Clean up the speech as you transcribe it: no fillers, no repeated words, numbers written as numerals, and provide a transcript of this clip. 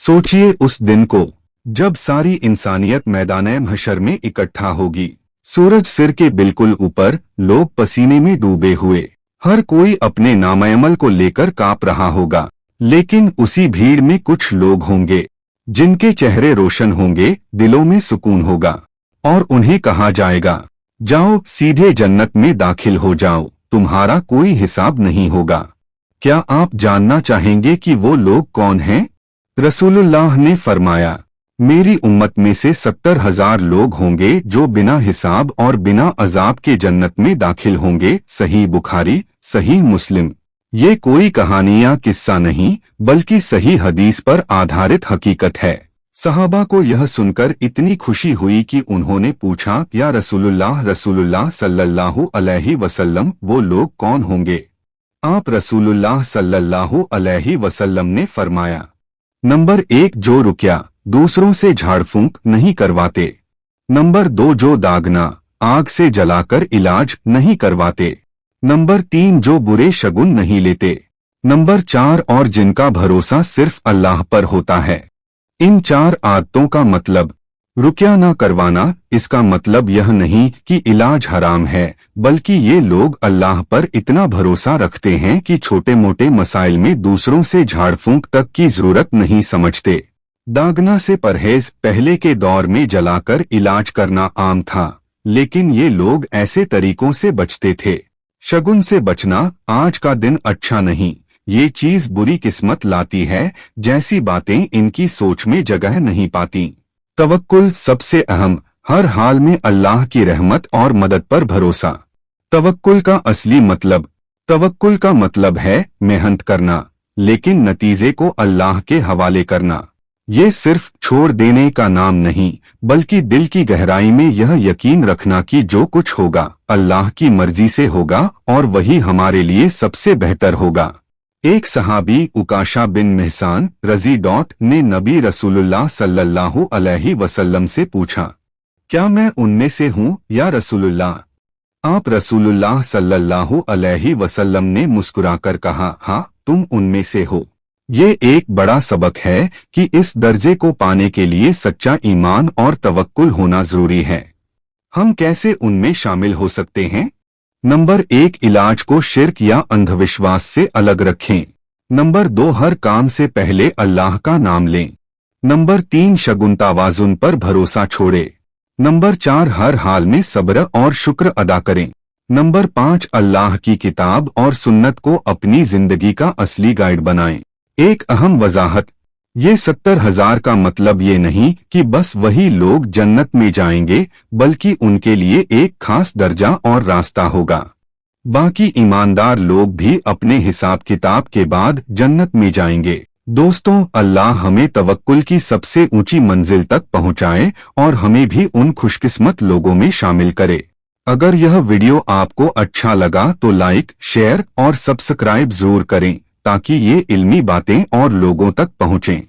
सोचिए उस दिन को जब सारी इंसानियत मैदान महशर में इकट्ठा होगी। सूरज सिर के बिल्कुल ऊपर, लोग पसीने में डूबे हुए, हर कोई अपने नामअमल को लेकर कांप रहा होगा। लेकिन उसी भीड़ में कुछ लोग होंगे जिनके चेहरे रोशन होंगे, दिलों में सुकून होगा और उन्हें कहा जाएगा, जाओ सीधे जन्नत में दाखिल हो जाओ, तुम्हारा कोई हिसाब नहीं होगा। क्या आप जानना चाहेंगे कि वो लोग कौन हैं? रसूलुल्लाह ने फरमाया, मेरी उम्मत में से 70,000 लोग होंगे जो बिना हिसाब और बिना अजाब के जन्नत में दाखिल होंगे। सही बुखारी, सही मुस्लिम। ये कोई कहानी या किस्सा नहीं, बल्कि सही हदीस पर आधारित हकीकत है। सहाबा को यह सुनकर इतनी खुशी हुई कि उन्होंने पूछा, या रसूलुल्लाह सल्लल्लाहु अलैहि वसल्लम, वो लोग कौन होंगे? आप रसूलुल्लाह सल्लल्लाहु अलैहि वसल्लम ने फरमाया, नंबर 1 जो रुकया, दूसरों से झाड़फूंक नहीं करवाते। नंबर 2 जो दागना, आग से जलाकर इलाज नहीं करवाते। नंबर 3 जो बुरे शगुन नहीं लेते। नंबर 4 और जिनका भरोसा सिर्फ अल्लाह पर होता है। इन 4 आदतों का मतलब रुकया ना करवाना, इसका मतलब यह नहीं कि इलाज हराम है, बल्कि ये लोग अल्लाह पर इतना भरोसा रखते हैं कि छोटे मोटे मसाइल में दूसरों से झाड़फूंक तक की जरूरत नहीं समझते। दागना से परहेज पहले के दौर में जलाकर इलाज करना आम था, लेकिन ये लोग ऐसे तरीकों से बचते थे। शगुन से बचना, आज का दिन अच्छा नहीं, ये चीज बुरी किस्मत लाती है, जैसी बातें इनकी सोच में जगह नहीं पाती। तवक्कुल सबसे अहम, हर हाल में अल्लाह की रहमत और मदद पर भरोसा। तवक्कुल का मतलब है मेहनत करना, लेकिन नतीजे को अल्लाह के हवाले करना। ये सिर्फ छोड़ देने का नाम नहीं, बल्कि दिल की गहराई में यह यकीन रखना कि जो कुछ होगा अल्लाह की मर्जी से होगा और वही हमारे लिए सबसे बेहतर होगा। एक सहाबी उकाशा बिन महसान रजी ने नबी रसूलुल्लाह सल्लल्लाहु अलैहि वसल्लम से पूछा, क्या मैं उनमें से हूँ या रसूलुल्लाह? आप रसूलुल्लाह सल्लल्लाहु अलैहि वसल्लम ने मुस्कुराकर कहा, हाँ तुम उनमें से हो। ये एक बड़ा सबक है कि इस दर्जे को पाने के लिए सच्चा ईमान और तवक्कुल होना जरूरी है। हम कैसे उनमें शामिल हो सकते हैं? नंबर 1 इलाज को शिर्क या अंधविश्वास से अलग रखें। नंबर 2 हर काम से पहले अल्लाह का नाम लें। नंबर 3 शगुन तवाज़ुन पर भरोसा छोड़े। नंबर 4 हर हाल में सब्र और शुक्र अदा करें। नंबर 5 अल्लाह की किताब और सुन्नत को अपनी जिंदगी का असली गाइड बनाएं। एक अहम वजाहत, ये 70,000 का मतलब ये नहीं कि बस वही लोग जन्नत में जाएंगे, बल्कि उनके लिए एक खास दर्जा और रास्ता होगा। बाकी ईमानदार लोग भी अपने हिसाब किताब के बाद जन्नत में जाएंगे। दोस्तों, अल्लाह हमें तवक्कुल की सबसे ऊंची मंजिल तक पहुंचाए और हमें भी उन खुशकिस्मत लोगों में शामिल करे। अगर यह वीडियो आपको अच्छा लगा तो लाइक, शेयर और सब्सक्राइब जरूर करें, ताकि ये इल्मी बातें और लोगों तक पहुंचें।